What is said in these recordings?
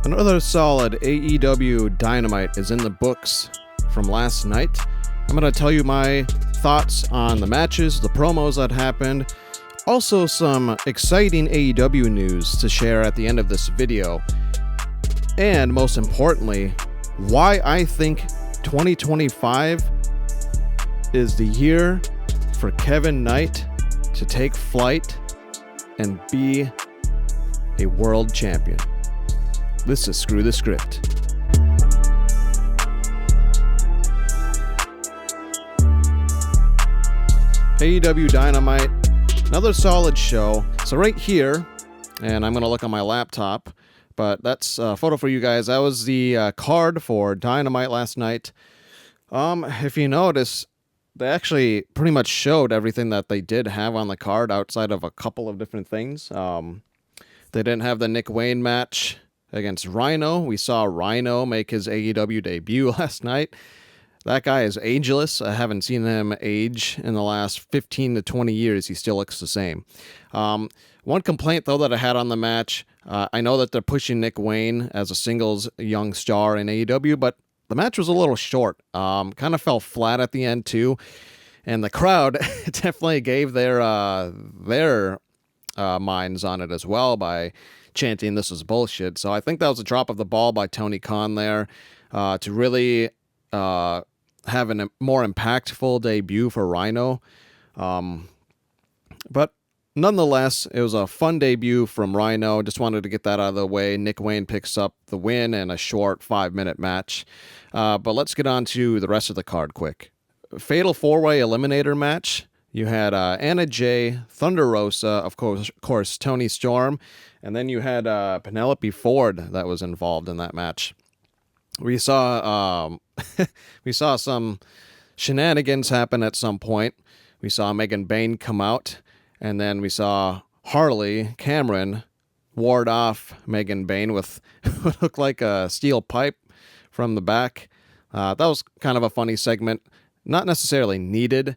Another solid AEW Dynamite is in the books from last night. I'm going to tell you my thoughts on the matches, the promos that happened, also some exciting AEW news to share at the end of this video, and most importantly, why I think 2025 is the year for Kevin Knight to take flight and be a world champion. This is Screw the Script. AEW Dynamite, another solid show. So right here, and I'm going to look on my laptop, but that's a photo for you guys. That was the card for Dynamite last night. If you notice, they actually pretty much showed everything that they did have on the card outside of a couple of different things. They didn't have the Nick Wayne match against Rhino. We saw Rhino make his AEW debut last night. That guy is ageless. I haven't seen him age in the last 15 to 20 years. He still looks the same. One complaint, though, that I had on the match, I know that they're pushing Nick Wayne as a singles young star in AEW, but the match was a little short. Kind of fell flat at the end, too. And the crowd definitely gave their minds on it as well by chanting this is bullshit. So I think that was a drop of the ball by Tony Khan there to really have a more impactful debut for Rhino. But nonetheless, it was a fun debut from Rhino. Just wanted to get that out of the way. Nick Wayne picks up the win in a short 5-minute match. But let's get on to the rest of the card quick. Fatal 4-way eliminator match. You had Anna Jay, Thunder Rosa, of course, Tony Storm, and then you had Penelope Ford that was involved in that match. We saw some shenanigans happen at some point. We saw Megan Bayne come out, and then we saw Harley Cameron ward off Megan Bayne with what looked like a steel pipe from the back. That was kind of a funny segment, not necessarily needed.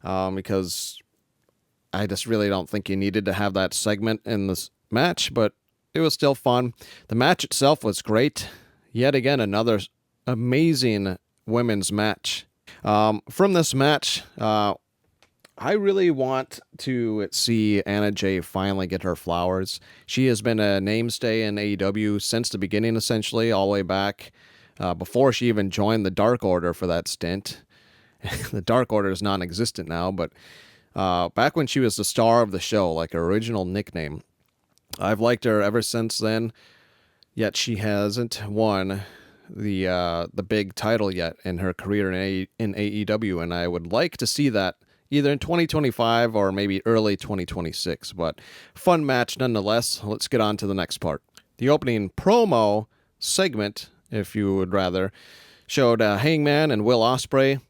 Because I just really don't think you needed to have that segment in this match, but it was still fun. The match itself was great. Yet again, another amazing women's match. From this match, I really want to see Anna Jay finally get her flowers. She has been a mainstay in AEW since the beginning, essentially, all the way back before she even joined the Dark Order for that stint. The Dark Order is non-existent now, but back when she was the star of the show, like her original nickname, I've liked her ever since then. Yet she hasn't won the big title yet in her career in AEW, and I would like to see that either in 2025 or maybe early 2026. But fun match nonetheless. Let's get on to the next part. The opening promo segment, if you would rather, showed Hangman and Will Osprey.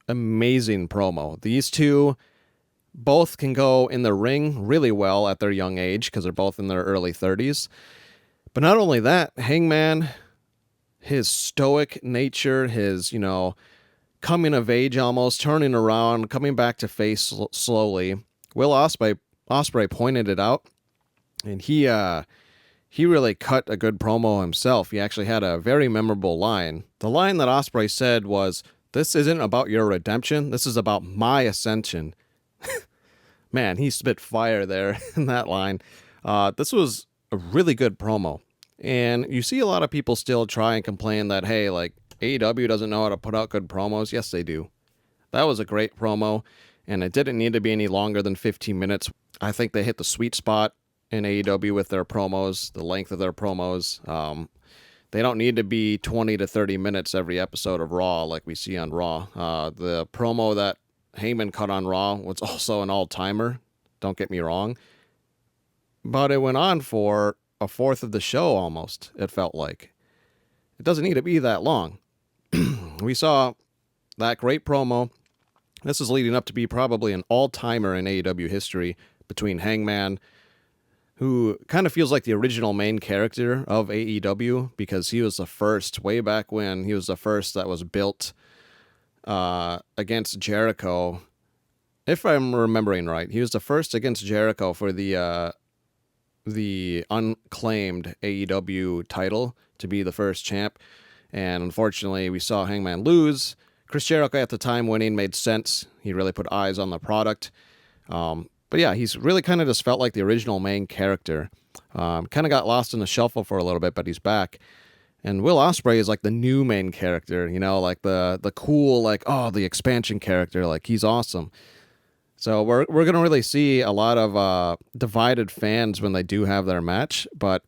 Amazing promo. These two both can go in the ring really well at their young age because they're both in their early 30s. But not only that, Hangman, his stoic nature, his, coming of age almost, turning around, coming back to face slowly. Will Osprey pointed it out, and he really cut a good promo himself. He actually had a very memorable line. The line that Osprey said was, "This isn't about your redemption. This is about my ascension." Man, he spit fire there in that line. This was a really good promo. And you see a lot of people still try and complain that, hey, like, AEW doesn't know how to put out good promos. Yes, they do. That was a great promo, and it didn't need to be any longer than 15 minutes. I think they hit the sweet spot in AEW with their promos, the length of their promos. They don't need to be 20 to 30 minutes every episode of Raw like we see on Raw. The promo that Heyman cut on Raw was also an all-timer, don't get me wrong. But it went on for a fourth of the show almost, it felt like. It doesn't need to be that long. We saw that great promo. This is leading up to be probably an all-timer in AEW history between Hangman, who kind of feels like the original main character of AEW because he was the first, way back when, he was the first that was built against Jericho. If I'm remembering right, he was the first against Jericho for the the unclaimed AEW title to be the first champ. And unfortunately, we saw Hangman lose. Chris Jericho at the time winning made sense. He really put eyes on the product. But yeah, he's really kind of just felt like the original main character. Kind of got lost in the shuffle for a little bit, but he's back. And Will Osprey is like the new main character, like the cool, like, oh, the expansion character. Like, he's awesome. So we're going to really see a lot of divided fans when they do have their match, but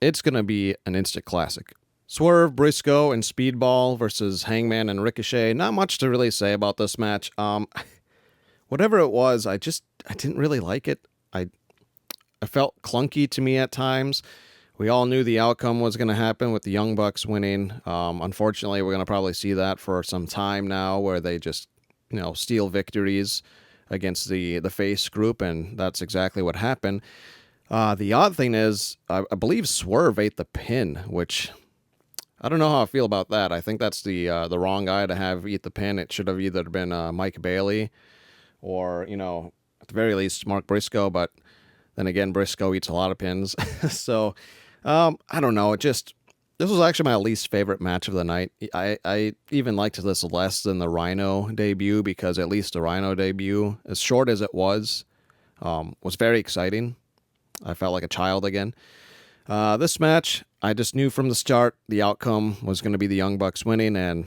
it's going to be an instant classic. Swerve, Brisco, and Speedball versus Hangman and Ricochet. Not much to really say about this match. Whatever it was, I didn't really like it. I felt clunky to me at times. We all knew the outcome was going to happen with the Young Bucks winning. Unfortunately, we're going to probably see that for some time now, where they just, steal victories against the face group, and that's exactly what happened. The odd thing is, I believe Swerve ate the pin, which I don't know how I feel about that. I think that's the wrong guy to have eat the pin. It should have either been Mike Bailey or, at the very least, Mark Briscoe. But then again, Briscoe eats a lot of pins. So, I don't know. This was actually my least favorite match of the night. I even liked this less than the Rhino debut, because at least the Rhino debut, as short as it was very exciting. I felt like a child again. This match, I just knew from the start the outcome was going to be the Young Bucks winning, and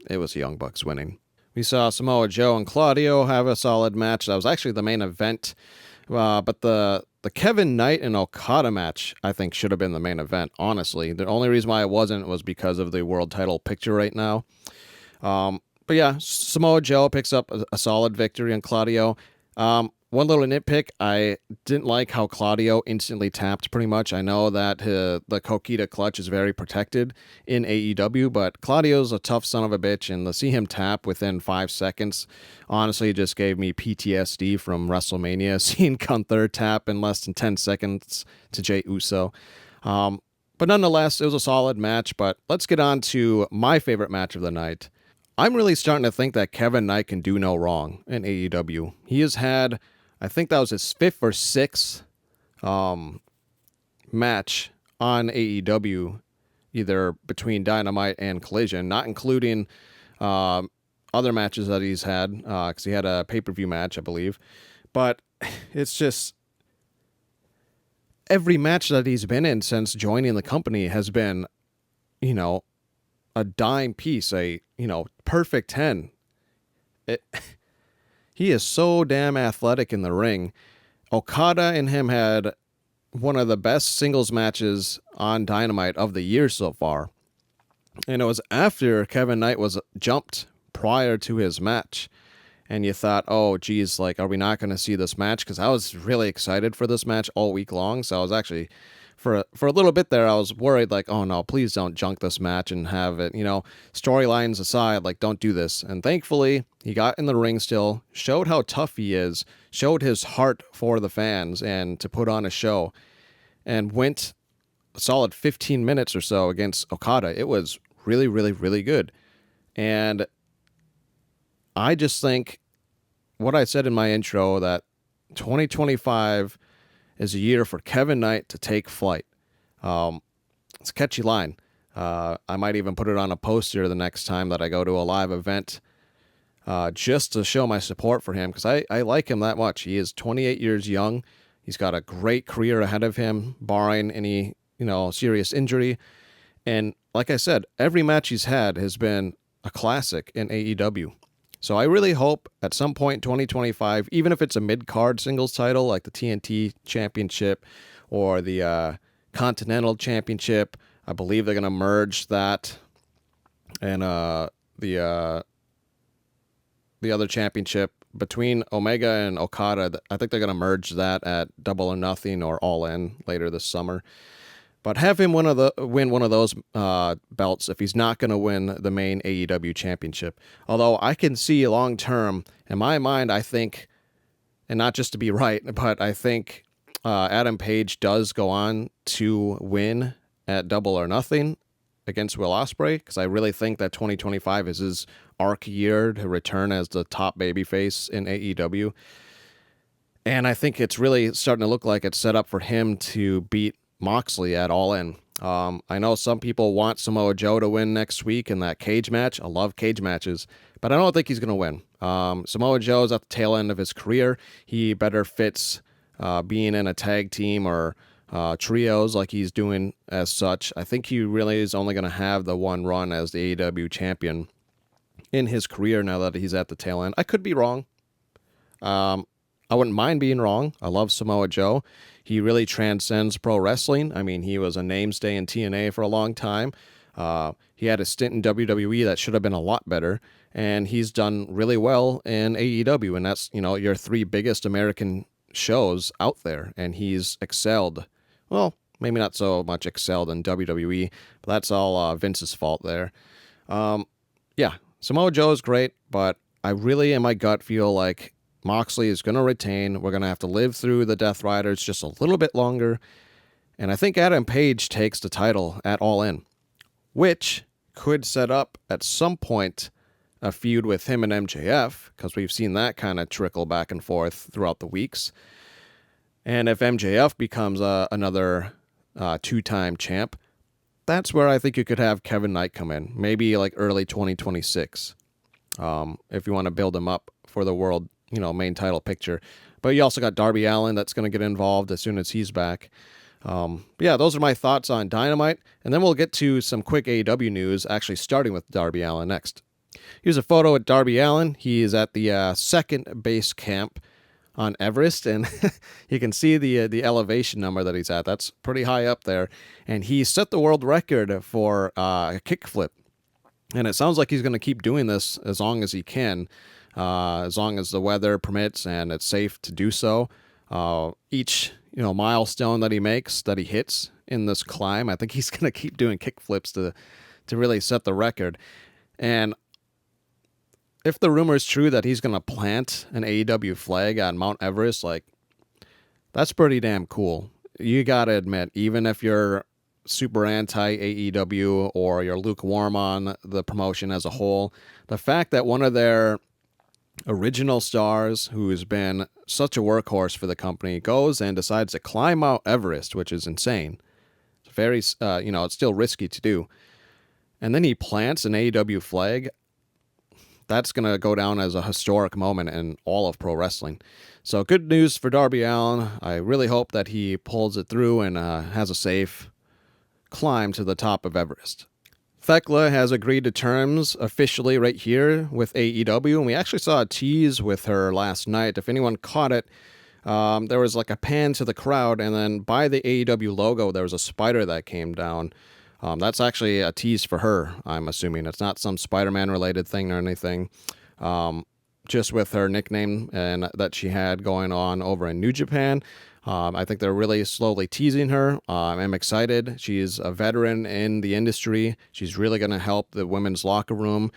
it was the Young Bucks winning. We saw Samoa Joe and Claudio have a solid match. That was actually the main event. But the Kevin Knight and Okada match, I think, should have been the main event, honestly. The only reason why it wasn't was because of the world title picture right now. But yeah, Samoa Joe picks up a solid victory on Claudio. One little nitpick, I didn't like how Claudio instantly tapped pretty much. I know that the Coquita clutch is very protected in AEW, but Claudio's a tough son of a bitch, and to see him tap within 5 seconds honestly just gave me PTSD from WrestleMania, seeing Gunther tap in less than 10 seconds to Jey Uso. But nonetheless, it was a solid match, but let's get on to my favorite match of the night. I'm really starting to think that Kevin Knight can do no wrong in AEW. He has had, I think that was his 5th or 6th match on AEW, either between Dynamite and Collision, not including other matches that he's had, because he had a pay-per-view match, I believe. But it's just, every match that he's been in since joining the company has been, a dime piece, a, perfect 10. He is so damn athletic in the ring. Okada and him had one of the best singles matches on Dynamite of the year so far. And it was after Kevin Knight was jumped prior to his match. And you thought, oh, geez, like, are we not going to see this match? Because I was really excited for this match all week long. So I was actually, for a little bit there, I was worried, like, oh, no, please don't junk this match and have it, storylines aside, like, don't do this. And thankfully, he got in the ring still, showed how tough he is, showed his heart for the fans and to put on a show, and went a solid 15 minutes or so against Okada. It was really, really, really good. And I just think what I said in my intro, that 2025 is a year for Kevin Knight to take flight. It's a catchy line. I might even put it on a poster the next time that I go to a live event, just to show my support for him, because I like him that much. He is 28 years young. He's got a great career ahead of him, barring any, serious injury. And like I said, every match he's had has been a classic in AEW. So I really hope at some point in 2025, even if it's a mid-card singles title like the TNT Championship or the Continental Championship, I believe they're going to merge that and the other championship between Omega and Okada. I think they're going to merge that at Double or Nothing or All In later this summer. But have him win one of those belts if he's not going to win the main AEW championship. Although I can see long term, in my mind, I think, and not just to be right, but I think Adam Page does go on to win at Double or Nothing against Will Osprey, because I really think that 2025 is his arc year to return as the top babyface in AEW. And I think it's really starting to look like it's set up for him to beat Moxley at All In. I know some people want Samoa Joe to win next week in that cage match. I love cage matches, but I don't think he's going to win. Samoa Joe's at the tail end of his career. He better fits being in a tag team or trios like he's doing as such. I think he really is only going to have the one run as the AEW champion in his career now that he's at the tail end. I could be wrong. I wouldn't mind being wrong. I love Samoa Joe. He really transcends pro wrestling. I mean, he was a mainstay in TNA for a long time. He had a stint in WWE that should have been a lot better, and he's done really well in AEW, and that's, your three biggest American shows out there, and he's excelled. Well, maybe not so much excelled in WWE, but that's all Vince's fault there. Yeah, Samoa Joe is great, but I really, in my gut, feel like Moxley is going to retain. We're going to have to live through the Death Riders just a little bit longer. And I think Adam Page takes the title at All In, which could set up at some point a feud with him and MJF, because we've seen that kind of trickle back and forth throughout the weeks. And if MJF becomes another two-time champ, that's where I think you could have Kevin Knight come in, maybe like early 2026, if you want to build him up for the world main title picture. But you also got Darby Allin that's going to get involved as soon as he's back. Yeah, those are my thoughts on Dynamite. And then we'll get to some quick AEW news, actually starting with Darby Allin next. Here's a photo of Darby Allin. He is at the second base camp on Everest, and you can see the elevation number that he's at. That's pretty high up there. And he set the world record for a kickflip. And it sounds like he's going to keep doing this as long as he can. As long as the weather permits and it's safe to do so. Each milestone that he makes, that he hits in this climb, I think he's going to keep doing kickflips to really set the record. And if the rumor is true that he's going to plant an AEW flag on Mount Everest, that's pretty damn cool. You got to admit, even if you're super anti-AEW or you're lukewarm on the promotion as a whole, the fact that one of their original stars, who has been such a workhorse for the company, goes and decides to climb Mount Everest, which is insane. It's very, it's still risky to do. And then he plants an AEW flag. That's going to go down as a historic moment in all of pro wrestling. So good news for Darby Allin. I really hope that he pulls it through and has a safe climb to the top of Everest. Thekla has agreed to terms officially right here with AEW, and we actually saw a tease with her last night. If anyone caught it, there was like a pan to the crowd, and then by the AEW logo, there was a spider that came down. That's actually a tease for her, I'm assuming. It's not some Spider-Man related thing or anything. Just with her nickname and that she had going on over in New Japan. I think they're really slowly teasing her. I'm excited. She's a veteran in the industry. She's really going to help the women's locker room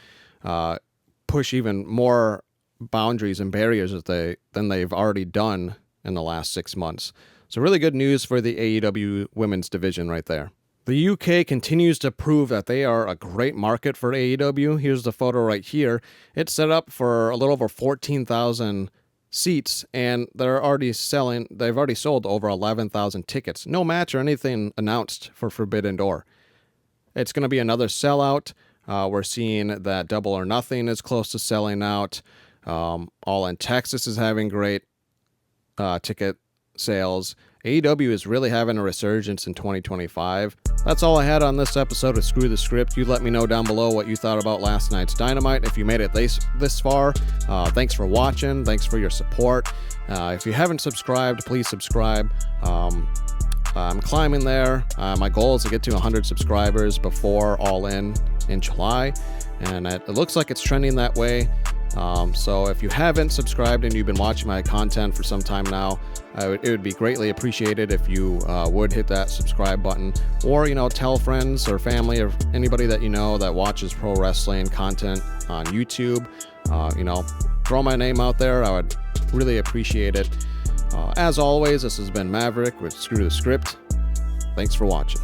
push even more boundaries and barriers than they've already done in the last 6 months. So really good news for the AEW women's division right there. The UK continues to prove that they are a great market for AEW. Here's the photo right here. It's set up for a little over 14,000 seats, and they've already sold over 11,000 tickets. No match or anything announced for Forbidden Door. It's going to be another sellout. We're seeing that Double or Nothing is close to selling out. All in Texas is having great ticket sales. AEW is really having a resurgence in 2025. That's all I had on this episode of Screw the Script. You let me know down below what you thought about last night's Dynamite. If you made it this far, thanks for watching. Thanks for your support. If you haven't subscribed, please subscribe. I'm climbing there. My goal is to get to 100 subscribers before All In July, and it looks like it's trending that way. So if you haven't subscribed and you've been watching my content for some time now, it would be greatly appreciated if you would hit that subscribe button, or tell friends or family or anybody that that watches pro wrestling content on YouTube. Throw my name out there. I would really appreciate it. As always, this has been Maverick with Screw the Script. Thanks for watching.